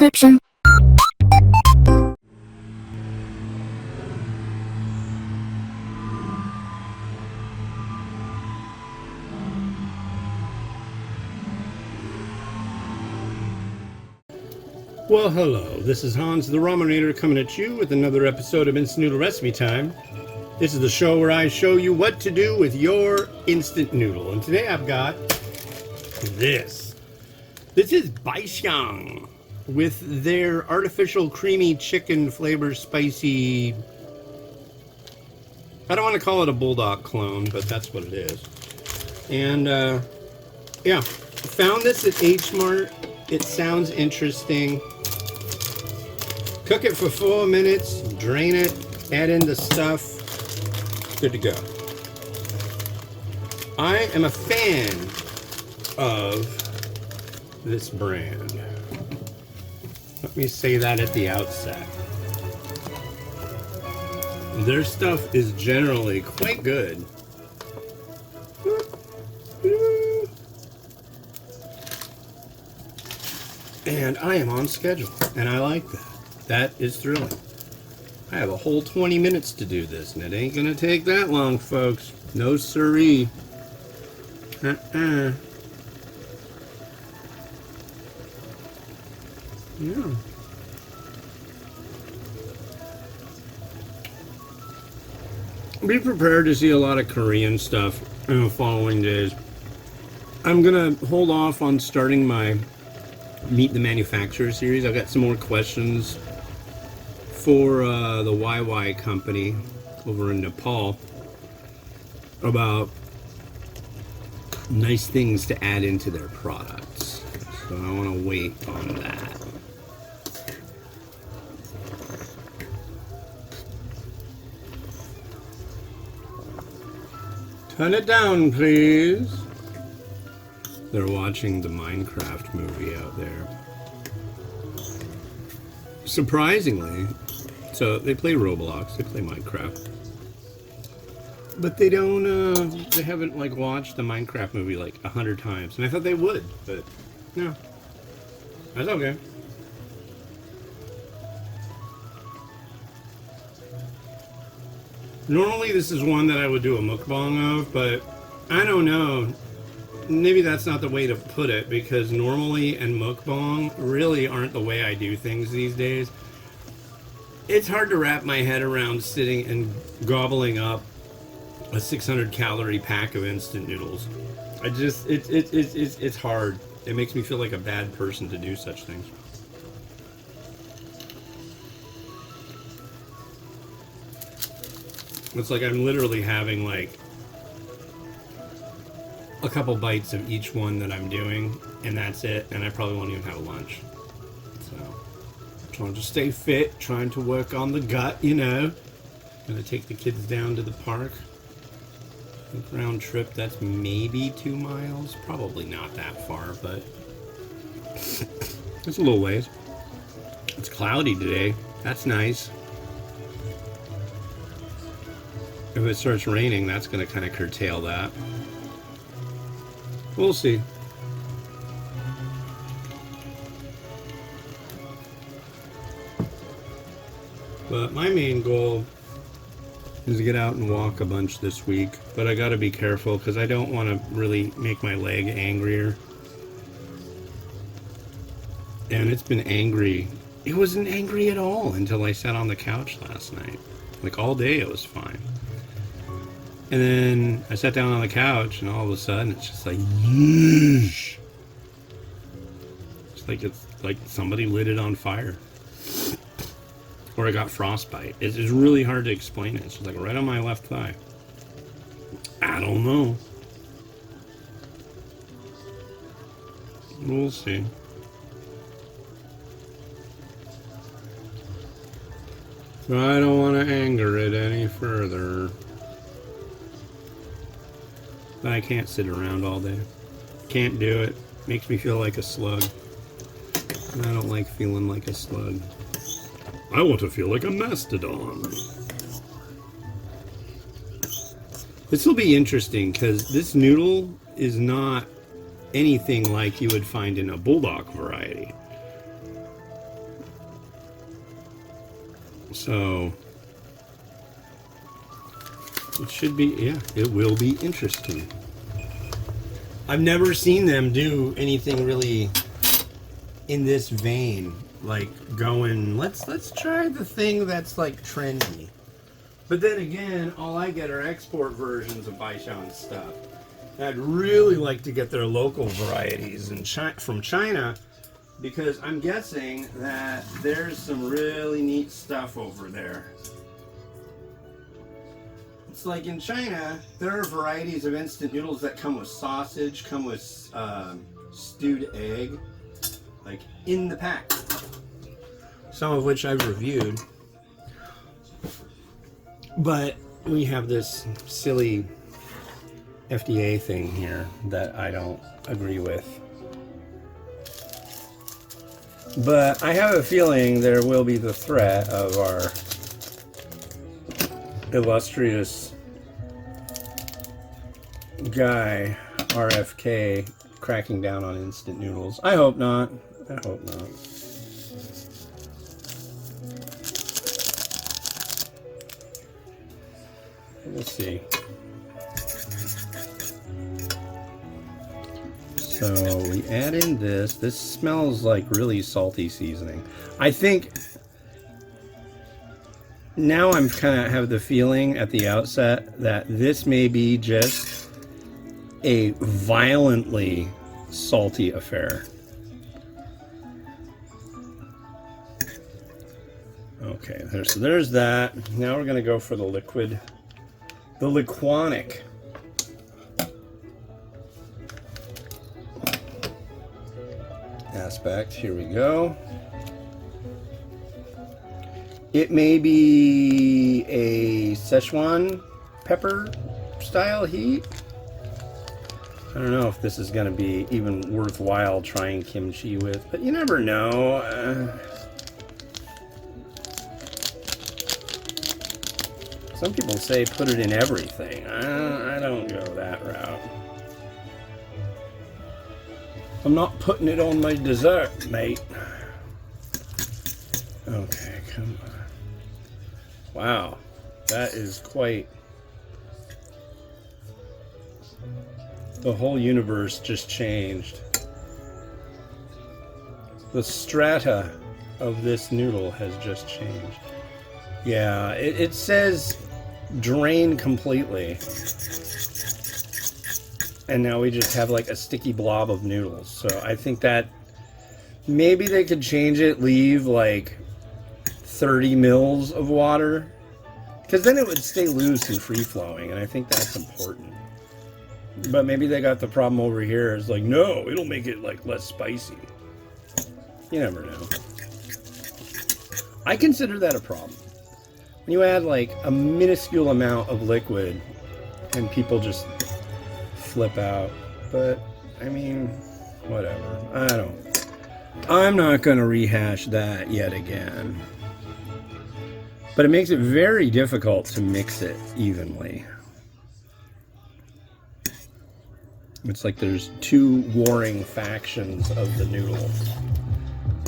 description. Well, hello, this is Hans the Ramenator coming at you with another episode of Instant Noodle Recipe Time. This is the show where I show you what to do with your instant noodle. And today I've got this. This is Baixiang with their artificial creamy chicken flavor spicy... I don't want to call it a bulldog clone, but that's what it is. And, yeah, found this at H Mart. It sounds interesting. Cook it for 4 minutes, drain it, add in the stuff. Good to go. I am a fan of this brand. Let me say that at the outset. Their stuff is generally quite good. And I am on schedule, and I like that. That is thrilling. I have a whole 20 minutes to do this, and it ain't gonna take that long, folks. No siree. Yeah. Be prepared to see a lot of Korean stuff in the following days. I'm gonna hold off on starting my Meet the Manufacturer series. I've got some more questions for the YY company over in Nepal about nice things to add into their products. So I want to wait on that. Turn it down, please. They're watching the Minecraft movie out there. Surprisingly, so they play Roblox, they play Minecraft. But they don't, they haven't like watched the Minecraft movie like 100 times. And I thought they would, but no. That's okay. Normally this is one that I would do a mukbang of, but I don't know. Maybe that's not the way to put it, because normally and mukbang really aren't the way I do things these days. It's hard to wrap my head around sitting and gobbling up a 600 calorie pack of instant noodles. It's hard. It makes me feel like a bad person to do such things. It's like I'm literally having like a couple bites of each one that I'm doing, and that's it, and I probably won't even have lunch. So, trying to stay fit, trying to work on the gut, you know. Gonna take the kids down to the park. I think round trip, that's maybe 2 miles. Probably not that far, but it's a little ways. It's cloudy today. That's nice. If it starts raining, that's gonna kind of curtail that. We'll see. But my main goal is to get out and walk a bunch this week. But I gotta be careful because I don't want to really make my leg angrier. And it's been angry. It wasn't angry at all until I sat on the couch last night. Like all day it was fine. And then I sat down on the couch, and all of a sudden, it's just like, yeesh. It's like somebody lit it on fire. Or I got frostbite. It's really hard to explain it. It's just like right on my left thigh. I don't know. We'll see. So I don't want to anger it any further. But I can't sit around all day. Can't do it. Makes me feel like a slug. And I don't like feeling like a slug. I want to feel like a mastodon. This will be interesting because this noodle is not anything like you would find in a bulldog variety. So it should be, yeah, it will be interesting. I've never seen them do anything really in this vein, like going, let's try the thing that's like trendy. But then again, all I get are export versions of Baixiang stuff. And I'd really like to get their local varieties from China, because I'm guessing that there's some really neat stuff over there. It's like in China, there are varieties of instant noodles that come with sausage, come with stewed egg, like in the pack. Some of which I've reviewed. But we have this silly FDA thing here that I don't agree with. But I have a feeling there will be the threat of our illustrious guy, RFK, cracking down on instant noodles. I hope not. I hope not. Let's see. So we add in this. This smells like really salty seasoning. I think now I'm kind of have the feeling at the outset that this may be just a violently salty affair. Okay, so there's that. Now we're going to go for the liquid, the liquonic. Aspect. Here we go. It may be a Szechuan pepper style heat. I don't know if this is going to be even worthwhile trying kimchi with, but you never know. Some people say put it in everything. I don't go that route. I'm not putting it on my dessert, mate. Okay, come on. Wow, that is quite... The whole universe just changed. The strata of this noodle has just changed. Yeah, it says drain completely. And now we just have like a sticky blob of noodles. So I think that maybe they could change it, leave like 30 mils of water, because then it would stay loose and free flowing, and I think that's important. But maybe they got the problem over here. It's like, no, it'll make it like less spicy. You never know. I consider that a problem. When you add like a minuscule amount of liquid and people just flip out. But I mean, whatever. I'm not going to rehash that yet again. But it makes it very difficult to mix it evenly. It's like there's two warring factions of the noodle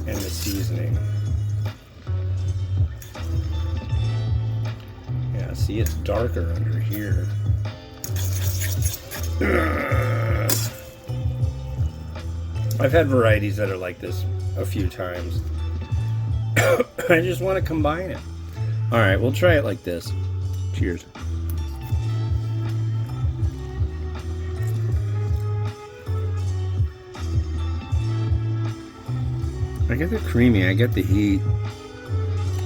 and the seasoning. Yeah, see, it's darker under here. I've had varieties that are like this a few times. I just want to combine it. Alright, we'll try it like this. Cheers. I get the creamy, I get the heat.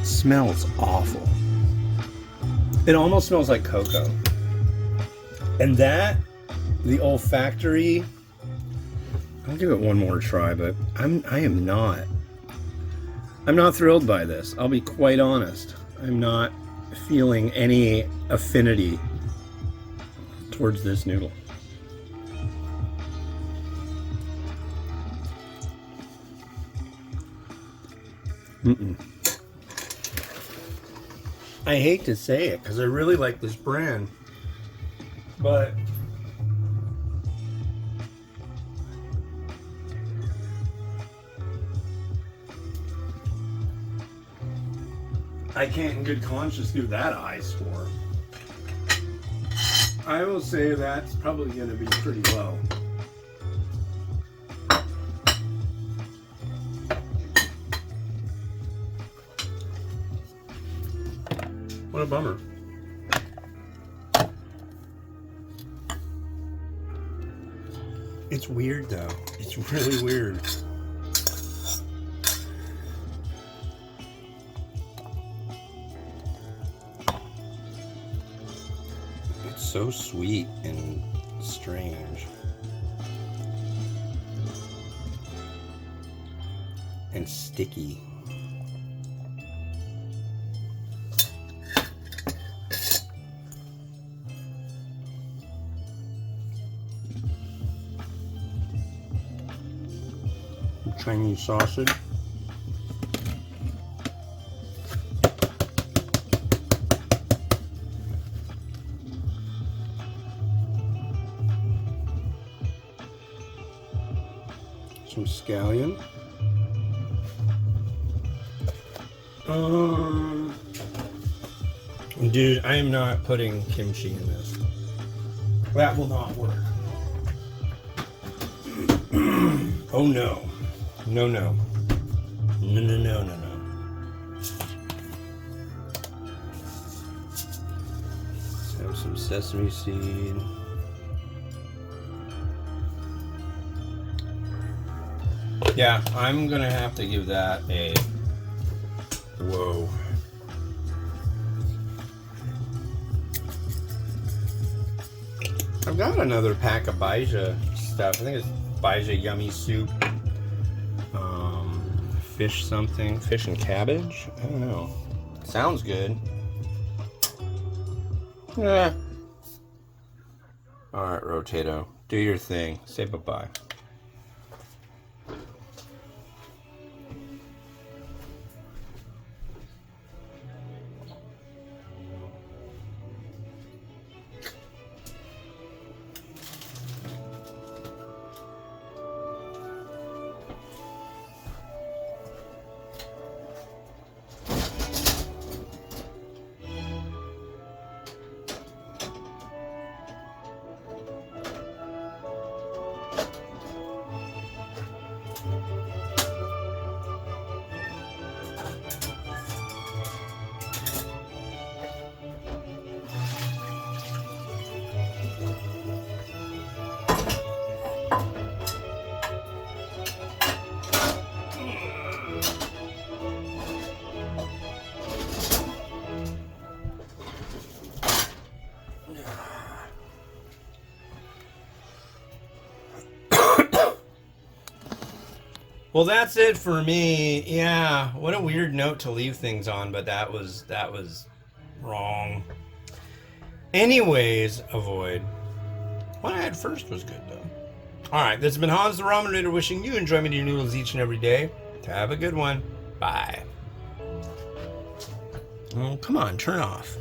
It smells awful. It almost smells like cocoa. And that, the olfactory, I'll give it one more try, but I'm not thrilled by this. I'll be quite honest. I'm not feeling any affinity towards this noodle. I hate to say it because I really like this brand, but I can't in good conscience do that high score. I will say that's probably going to be pretty low. What a bummer. It's weird though. It's really weird. It's so sweet and strange. And sticky. Chinese sausage. Some scallion. Dude, I am not putting kimchi in this. That will not work. Oh no. No, no. No, no, no, no, no. Let's have some sesame seed. Yeah, I'm gonna have to give that a whoa. I've got another pack of Baixiang stuff. I think it's Baixiang yummy soup. Fish something. Fish and cabbage? I don't know. Sounds good. Yeah. Alright, Rotato. Do your thing. Say bye-bye. Well, that's it for me. Yeah, what a weird note to leave things on, but that was wrong. Anyways, avoid. What I had first was good, though. All right, this has been Hans the Ramen Raider wishing you enjoyment of your noodles each and every day. Have a good one. Bye. Oh, come on, turn off.